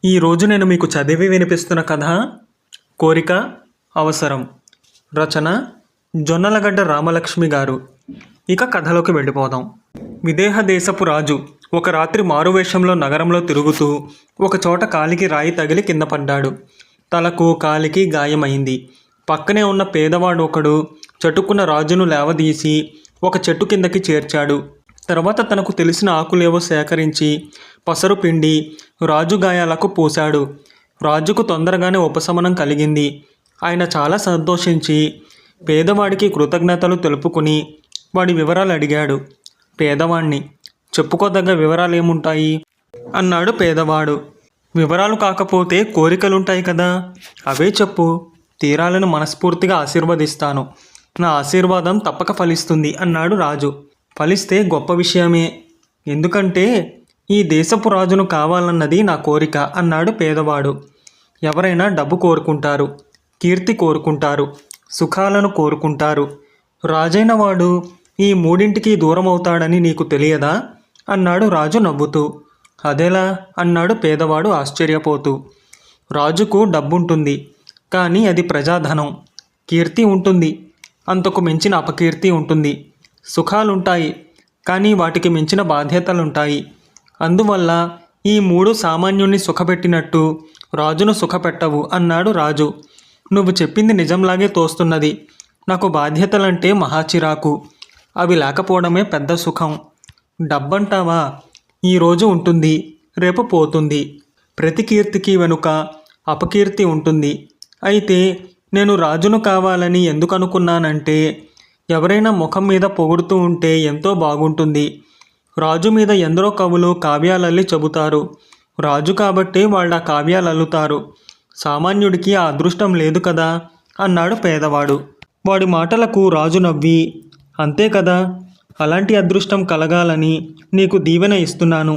ఈరోజు నేను మీకు చదివి వినిపిస్తున్న కథ కోరిక అవసరం. రచన జొన్నలగడ్డ రామలక్ష్మి గారు. ఇక కథలోకి వెళ్ళిపోదాం. విదేహ దేశపు రాజు ఒక రాత్రి మారువేషంలో నగరంలో తిరుగుతూ ఒకచోట కాలికి రాయి తగిలి కింద పడ్డాడు. తలకు కాలికి గాయమైంది. పక్కనే ఉన్న పేదవాడు ఒకడు చటుక్కున రాజును లేవదీసి ఒక చెట్టు కిందకి చేర్చాడు. తర్వాత తనకు తెలిసిన ఆకులేవో సేకరించి పసరు పిండి రాజు గాయాలకు పూశాడు. రాజుకు తొందరగానే ఉపశమనం కలిగింది. ఆయన చాలా సంతోషించి పేదవాడికి కృతజ్ఞతలు తెలుపుకుని వాడి వివరాలు అడిగాడు. పేదవాణ్ణి, చెప్పుకోదగ్గ వివరాలు ఏముంటాయి అన్నాడు పేదవాడు. వివరాలు కాకపోతే కోరికలుంటాయి కదా, అవే చెప్పు, తీరాలను మనస్ఫూర్తిగా ఆశీర్వదిస్తాను. నా ఆశీర్వాదం తప్పక ఫలిస్తుంది అన్నాడు రాజు. ఫలిస్తే గొప్ప విషయమే, ఎందుకంటే ఈ దేశపు రాజును కావాలన్నది నా కోరిక అన్నాడు పేదవాడు. ఎవరైనా డబ్బు కోరుకుంటారు, కీర్తి కోరుకుంటారు, సుఖాలను కోరుకుంటారు. రాజైన వాడు ఈ మూడింటికి దూరం అవుతాడని నీకు తెలియదా అన్నాడు రాజు నవ్వుతూ. అదెలా అన్నాడు పేదవాడు ఆశ్చర్యపోతూ. రాజుకు డబ్బుంటుంది, కానీ అది ప్రజాధనం. కీర్తి ఉంటుంది, అంతకు మించిన అపకీర్తి ఉంటుంది. సుఖాలుంటాయి, కానీ వాటికి మించిన బాధ్యతలుంటాయి. అందువల్ల ఈ మూడు సామాన్యుణ్ణి సుఖపెట్టినట్టు రాజును సుఖపెట్టవు అన్నాడు రాజు. నువ్వు చెప్పింది నిజంలాగే తోస్తున్నది. నాకు బాధ్యతలంటే మహాచిరాకు, అవి లేకపోవడమే పెద్ద సుఖం. డబ్బంటావా, ఈరోజు ఉంటుంది, రేపు పోతుంది. ప్రతి కీర్తికి వెనుక అపకీర్తి ఉంటుంది. అయితే నేను రాజును కావాలని ఎందుకు అనుకున్నానంటే, ఎవరైనా ముఖం మీద పొగుడుతూ ఉంటే ఎంతో బాగుంటుంది. రాజు మీద ఎందరో కవులు కావ్యాలల్లి చెబుతారు. రాజు కాబట్టి వాళ్ళ కావ్యాలు అల్లుతారు. సామాన్యుడికి ఆ అదృష్టం లేదు కదా అన్నాడు పేదవాడు. వాడి మాటలకు రాజు నవ్వి, అంతే కదా, అలాంటి అదృష్టం కలగాలని నీకు దీవెన ఇస్తున్నాను.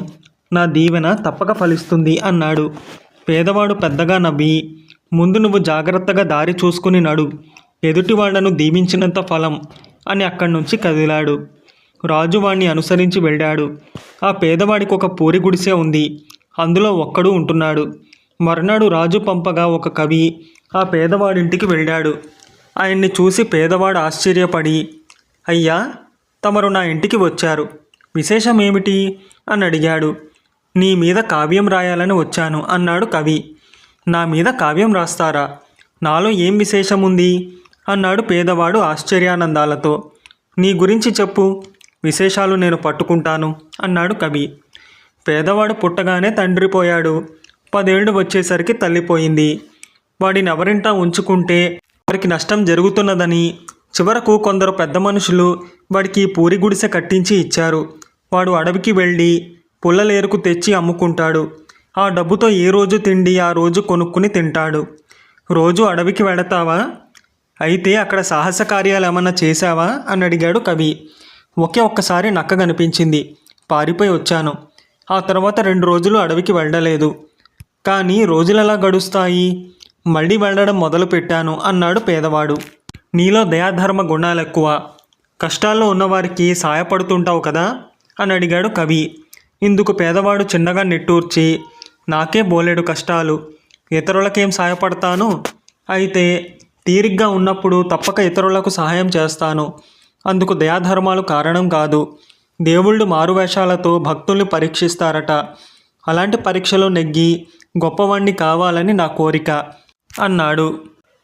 నా దీవెన తప్పక ఫలిస్తుంది అన్నాడు. పేదవాడు పెద్దగా నవ్వి, ముందు నువ్వు జాగ్రత్తగా దారి చూసుకుని నడు, ఎదుటివాళ్లను దీవించినంత ఫలం అని అక్కడి నుంచి కదిలాడు. రాజు వాణ్ణి అనుసరించి వెళ్ళాడు. ఆ పేదవాడికి ఒక పూరి గుడిసె ఉంది, అందులో ఒక్కడు ఉంటున్నాడు. మర్నాడు రాజు పంపగా ఒక కవి ఆ పేదవాడింటికి వెళ్ళాడు. ఆయన్ని చూసి పేదవాడు ఆశ్చర్యపడి, అయ్యా, తమరు నా ఇంటికి వచ్చారు, విశేషం ఏమిటి అని అడిగాడు. నీ మీద కావ్యం రాయాలని వచ్చాను అన్నాడు కవి. నా మీద కావ్యం రాస్తారా? నాలో ఏం విశేషం ఉంది అన్నాడు పేదవాడు ఆశ్చర్యానందాలతో. నీ గురించి చెప్పు, విశేషాలు నేను పట్టుకుంటాను అన్నాడు కవి. పేదవాడు పుట్టగానే తండ్రి పోయాడు. 10 ఏళ్ళు వచ్చేసరికి తల్లిపోయింది. వాడిని ఎవరింటా ఉంచుకుంటే వారికి నష్టం జరుగుతున్నదని చివరకు కొందరు పెద్ద మనుషులు వాడికి పూరి గుడిసె కట్టించి ఇచ్చారు. వాడు అడవికి వెళ్ళి పుల్లలేరుకు తెచ్చి అమ్ముకుంటాడు. ఆ డబ్బుతో ఏ రోజు తిండి ఆ రోజు కొనుక్కుని తింటాడు. రోజు అడవికి వెళతావా? అయితే అక్కడ సాహస కార్యాలు ఏమన్నా చేశావా అని అడిగాడు కవి. ఒక్కసారి నక్క కనిపించింది, పారిపోయి వచ్చాను. ఆ తర్వాత 2 రోజులు అడవికి వెళ్ళలేదు. కానీ రోజులెలా గడుస్తాయి, మళ్ళీ వెళ్ళడం మొదలుపెట్టాను అన్నాడు పేదవాడు. నీలో దయాధర్మ గుణాలు ఎక్కువ, కష్టాల్లో ఉన్నవారికి సాయపడుతుంటావు కదా అని అడిగాడు కవి. ఇందుకు పేదవాడు చిన్నగా నిట్టూర్చి, నాకే బోలెడు కష్టాలు, ఇతరులకేం సాయపడతాను? అయితే తీరిగ్గా ఉన్నప్పుడు తప్పక ఇతరులకు సహాయం చేస్తాను. అందుకు దయాధర్మాలు కారణం కాదు. దేవుళ్ళు మారువేషాలతో భక్తుల్ని పరీక్షిస్తారట. అలాంటి పరీక్షలో నెగ్గి గొప్పవాణ్ణి కావాలని నా కోరిక అన్నాడు.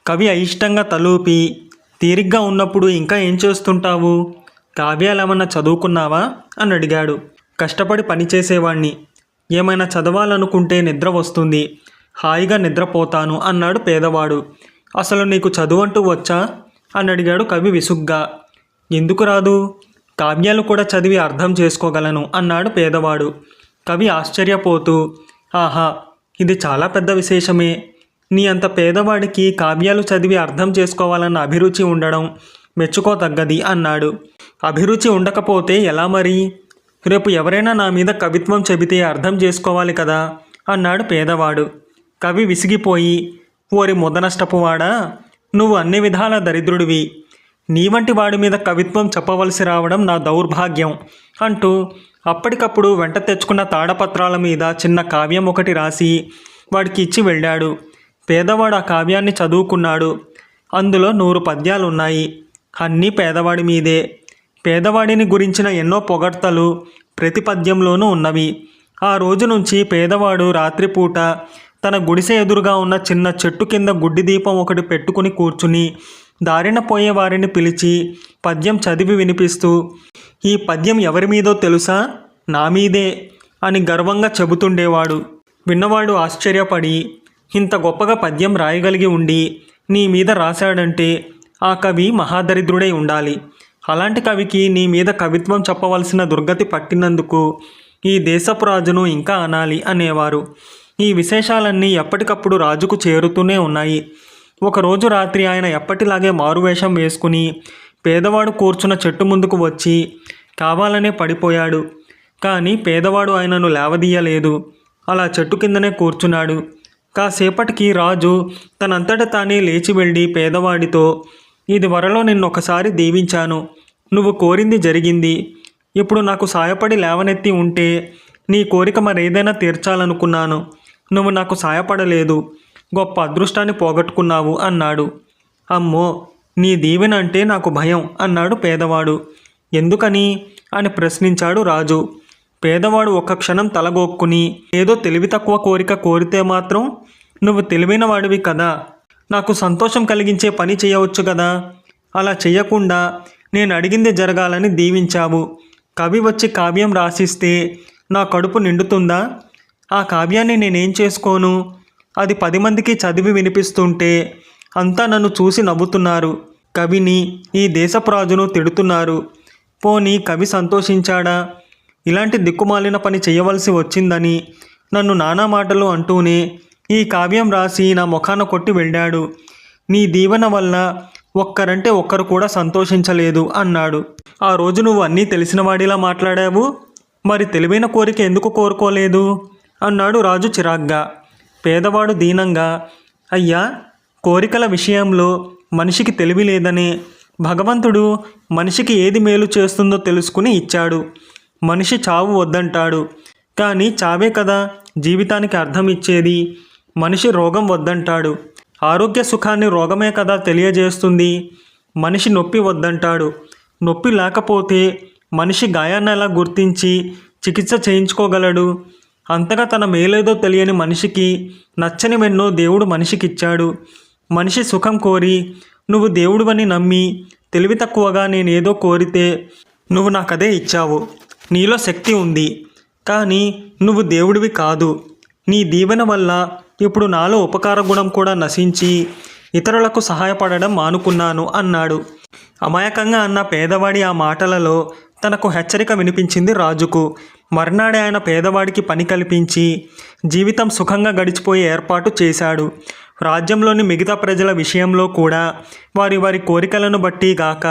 కవి అయిష్టంగా తలూపి, తీరిగ్గా ఉన్నప్పుడు ఇంకా ఏం చేస్తుంటావు? కావ్యాలేమన్నా చదువుకున్నావా అని అడిగాడు. కష్టపడి పనిచేసేవాణ్ణి, ఏమైనా చదవాలనుకుంటే నిద్ర వస్తుంది, హాయిగా నిద్రపోతాను అన్నాడు పేదవాడు. అసలు నీకు చదువంటూ వచ్చా అని అడిగాడు కవి విసుగ్గా. ఎందుకు రాదు, కావ్యాలు కూడా చదివి అర్థం చేసుకోగలను అన్నాడు పేదవాడు. కవి ఆశ్చర్యపోతూ, ఆహా, ఇది చాలా పెద్ద విశేషమే. నీ అంత పేదవాడికి కావ్యాలు చదివి అర్థం చేసుకోవాలన్న అభిరుచి ఉండడం మెచ్చుకోతగ్గది అన్నాడు. అభిరుచి ఉండకపోతే ఎలా మరి? రేపు ఎవరైనా నా మీద కవిత్వం చెబితే అర్థం చేసుకోవాలి కదా అన్నాడు పేదవాడు. కవి విసిగిపోయి, ఓరి ముదనష్టపువాడా, నువ్వు అన్ని విధాల దరిద్రుడివి, నీ వంటి వాడి మీద కవిత్వం చెప్పవలసి రావడం నా దౌర్భాగ్యం అంటూ అప్పటికప్పుడు వెంట తెచ్చుకున్న తాడపత్రాల మీద చిన్న కావ్యం ఒకటి రాసి వాడికి ఇచ్చి వెళ్ళాడు. పేదవాడు ఆ కావ్యాన్ని చదువుకున్నాడు. అందులో 100 పద్యాలున్నాయి. అన్నీ పేదవాడి మీదే. పేదవాడిని గురించిన ఎన్నో పొగడ్తలు ప్రతి పద్యంలోనూ ఉన్నవి. ఆ రోజు నుంచి పేదవాడు రాత్రిపూట తన గుడిసె ఎదురుగా ఉన్న చిన్న చెట్టు కింద గుడ్డి దీపం ఒకటి పెట్టుకుని కూర్చుని దారిన పోయే వారిని పిలిచి పద్యం చదివి వినిపిస్తూ, ఈ పద్యం ఎవరి మీదో తెలుసా? నా మీదే అని గర్వంగా చెబుతుండేవాడు. విన్నవాడు ఆశ్చర్యపడి, ఇంత గొప్పగా పద్యం రాయగలిగి ఉండి నీ మీద రాశాడంటే ఆ కవి మహాదరిద్రుడై ఉండాలి. అలాంటి కవికి నీ మీద కవిత్వం చెప్పవలసిన దుర్గతి పట్టినందుకు ఈ దేశపు రాజును ఇంకా అనాలి అనేవారు. ఈ విశేషాలన్నీ ఎప్పటికప్పుడు రాజుకు చేరుతూనే ఉన్నాయి. ఒకరోజు రాత్రి ఆయన ఎప్పటిలాగే మారువేషం వేసుకుని పేదవాడు కూర్చున్న చెట్టు ముందుకు వచ్చి కావాలనే పడిపోయాడు. కానీ పేదవాడు ఆయనను లేవదీయలేదు. అలా చెట్టు కిందనే కూర్చున్నాడు. కాసేపటికి రాజు తనంతట తానే లేచి వెళ్ళి పేదవాడితో, ఇది వరలో నిన్నొకసారి దీవించాను. నువ్వు కోరింది జరిగింది. ఇప్పుడు నాకు సాయపడి లేవనెత్తి ఉంటే నీ కోరిక మరేదైనా తీర్చాలనుకున్నాను. నువ్వు నాకు సాయపడలేదు. గొప్ప అదృష్టాన్ని పోగొట్టుకున్నావు అన్నాడు. అమ్మో, నీ దీవెన అంటే నాకు భయం అన్నాడు పేదవాడు. ఎందుకని అని ప్రశ్నించాడు రాజు. పేదవాడు ఒక్క క్షణం తలగొక్కుని, ఏదో తెలివి తక్కువ కోరిక కోరితే మాత్రం నువ్వు తెలివైన వాడివి కదా, నాకు సంతోషం కలిగించే పని చేయవచ్చు కదా. అలా చేయకుండా నేను అడిగింది జరగాలని దీవించావు. కవి వచ్చి కావ్యం రాసిస్తే నా కడుపు నిండుతుందా? ఆ కావ్యాన్ని నేనేం చేసుకోను? అది 10 మందికి చదివి వినిపిస్తుంటే అంతా నన్ను చూసి నవ్వుతున్నారు. కవిని, ఈ దేశపు రాజును తిడుతున్నారు. పోనీ కవి సంతోషించాడా? ఇలాంటి దిక్కుమాలిన పని చేయవలసి వచ్చిందని నన్ను నానా మాటలు అంటూనే ఈ కావ్యం రాసి నా ముఖాన కొట్టి వెళ్ళాడు. నీ దీవెన వల్ల ఒక్కరంటే ఒక్కరు కూడా సంతోషించలేదు అన్నాడు. ఆ రోజు నువ్వు అన్నీ తెలిసిన వాడిలా మాట్లాడావు. మరి తెలివైన కోరిక ఎందుకు కోరుకోలేదు అన్నాడు రాజు చిరాగ్గా. పేదవాడు దీనంగా, అయ్యా, కోరికల విషయంలో మనిషికి తెలివి లేదనే భగవంతుడు మనిషికి ఏది మేలు చేస్తుందో తెలుసుకుని ఇచ్చాడు. మనిషి చావు వద్దంటాడు, కానీ చావే కదా జీవితానికి అర్థం ఇచ్చేది. మనిషి రోగం వద్దంటాడు, ఆరోగ్య సుఖాన్ని రోగమే కదా తెలియజేస్తుంది. మనిషి నొప్పి వద్దంటాడు, నొప్పి లేకపోతే మనిషి గాయాన్ని ఎలా గుర్తించి చికిత్స చేయించుకోగలడు? అంతగా తన మేలేదో తెలియని మనిషికి నచ్చనివెన్నో దేవుడు మనిషికిచ్చాడు. మనిషి సుఖం కోరి నువ్వు దేవుడివని నమ్మి తెలివి తక్కువగా నేనేదో కోరితే నువ్వు నాకదే ఇచ్చావు. నీలో శక్తి ఉంది, కానీ నువ్వు దేవుడివి కాదు. నీ దీవెన వల్ల ఇప్పుడు నాలో ఉపకార గుణం కూడా నశించి ఇతరులకు సహాయపడడం మానుకున్నాను అన్నాడు. అమాయకంగా అన్న పేదవాడి ఆ మాటలలో తనకు హెచ్చరిక వినిపించింది రాజుకు. మర్నాడే ఆయన పేదవాడికి పని కల్పించి జీవితం సుఖంగా గడిచిపోయే ఏర్పాటు చేశాడు. రాజ్యంలోని మిగతా ప్రజల విషయంలో కూడా వారి వారి కోరికలను బట్టి గాక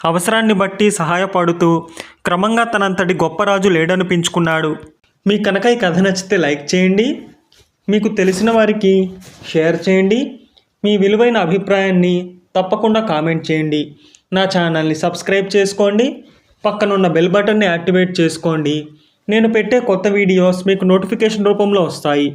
అవసరాన్ని బట్టి సహాయపడుతూ క్రమంగా తనంతటి గొప్ప రాజు లేడనిపించుకున్నాడు. మీకు కనుక ఈ కథ నచ్చితే లైక్ చేయండి, మీకు తెలిసిన వారికి షేర్ చేయండి. మీ విలువైన అభిప్రాయాన్ని తప్పకుండా కామెంట్ చేయండి. నా ఛానల్ని సబ్స్క్రైబ్ చేసుకోండి. పక్కనున్న బెల్ బటన్ని యాక్టివేట్ చేసుకోండి. నేను పెట్టే కొత్త వీడియోస్ మీకు నోటిఫికేషన్ రూపంలో వస్తాయి.